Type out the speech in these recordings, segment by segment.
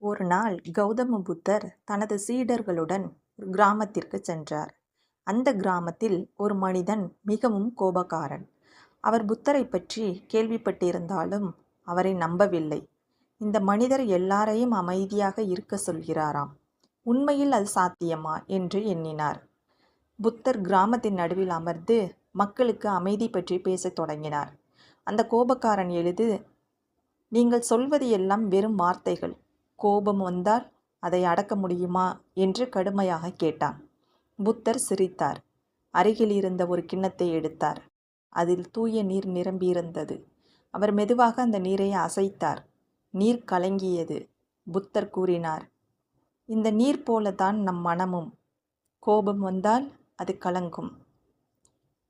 ஒரு நாள் கௌதம புத்தர் தனது சீடர்களுடன் ஒரு கிராமத்திற்கு சென்றார். அந்த கிராமத்தில் ஒரு மனிதன் மிகவும் கோபக்காரன். அவர் புத்தரை பற்றி கேள்விப்பட்டிருந்தாலும் அவரை நம்பவில்லை. இந்த மனிதர் எல்லாரையும் அமைதியாக இருக்க சொல்கிறாராம். உண்மையில் அது சாத்தியமா என்று எண்ணினார். புத்தர் கிராமத்தின் நடுவில் அமர்ந்து மக்களுக்கு அமைதி பற்றி பேசத் தொடங்கினார். அந்த கோபக்காரன் எழுது, நீங்கள் சொல்வது எல்லாம் வெறும் வார்த்தைகள். கோபம் வந்தால் அதை அடக்க முடியுமா என்று கடுமையாக கேட்டான். புத்தர் சிரித்தார். அருகில் இருந்த ஒரு கிண்ணத்தை எடுத்தார். அதில் தூய நீர் நிரம்பியிருந்தது. அவர் மெதுவாக அந்த நீரை அசைத்தார். நீர் கலங்கியது. புத்தர் கூறினார், இந்த நீர் போலதான் நம் மனமும். கோபம் வந்தால் அது கலங்கும்,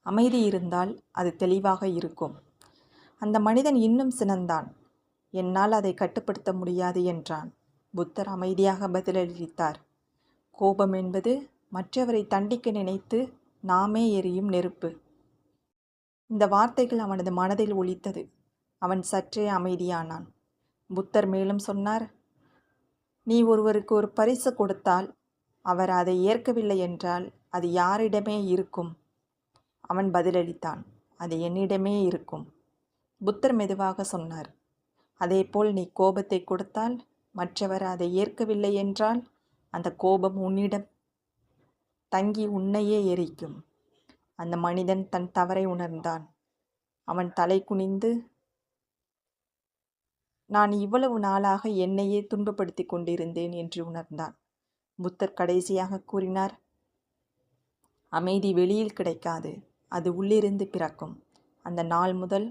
அமைதி இருந்தால் அது தெளிவாக இருக்கும். அந்த மனிதன் இன்னும் சினந்தான். என்னால் அதை கட்டுப்படுத்த முடியாது என்றான். புத்தர் அமைதியாக பதிலளித்தார், கோபம் என்பது மற்றவரை தண்டிக்க நினைத்து நாமே எரியும் நெருப்பு. இந்த வார்த்தைகள் அவனது மனதில் ஒலித்தது. அவன் சற்றே அமைதியானான். புத்தர் மேலும் சொன்னார், நீ ஒருவருக்கு ஒரு பரிசு கொடுத்தால் அவர் அதை ஏற்கவில்லை என்றால் அது யாரிடமே இருக்கும்? அவன் பதிலளித்தான், அது என்னிடமே இருக்கும். புத்தர் மெதுவாக சொன்னார், அதேபோல் நீ கோபத்தை கொடுத்தால் மற்றவர் அதை ஏற்கவில்லை என்றால் அந்த கோபம் உன்னிடம் தங்கி உன்னையே எரிக்கும். அந்த மனிதன் தன் தவறை உணர்ந்தான். அவன் தலை குனிந்து, நான் இவ்வளவு நாளாக என்னையே துன்பப்படுத்தி கொண்டிருந்தேன் என்று உணர்ந்தான். புத்தர் கடைசியாக கூறினார், அமைதி வெளியில் கிடைக்காது, அது உள்ளிருந்து பிறக்கும். அந்த நாள் முதல்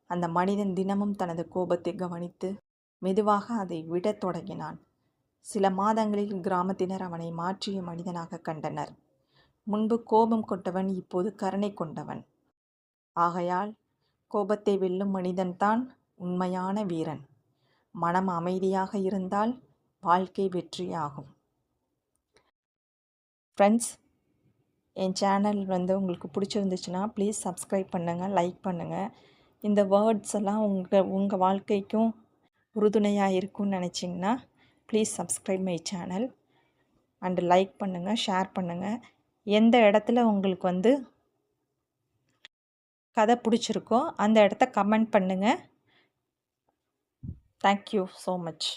அந்த மனிதன் தினமும் தனது கோபத்தை கவனித்து மெதுவாக அதை விடத் தொடங்கினான். சில மாதங்களில் கிராமத்தினர் அவனை மாற்றிய மனிதனாக கண்டனர். முன்பு கோபம் கொண்டவன் இப்போது கருணை கொண்டவன். ஆகையால் கோபத்தை வெல்லும் மனிதன்தான் உண்மையான வீரன். மனம் அமைதியாக இருந்தால் வாழ்க்கை வெற்றியாகும். ஃப்ரெண்ட்ஸ், என் சேனல் உங்களுக்கு பிடிச்சிருந்துச்சுன்னா ப்ளீஸ் சப்ஸ்கிரைப் பண்ணுங்கள், லைக் பண்ணுங்கள். இந்த வேர்ட்ஸ் எல்லாம் உங்கள் வாழ்க்கைக்கும் உறுதுணையாக இருக்கும்னு நினச்சிங்கன்னா please subscribe my channel and like பண்ணுங்கள், ஷேர் பண்ணுங்கள். எந்த இடத்துல உங்களுக்கு கதை பிடிச்சிருக்கோ அந்த இடத்த கமெண்ட் பண்ணுங்கள். Thank you so much.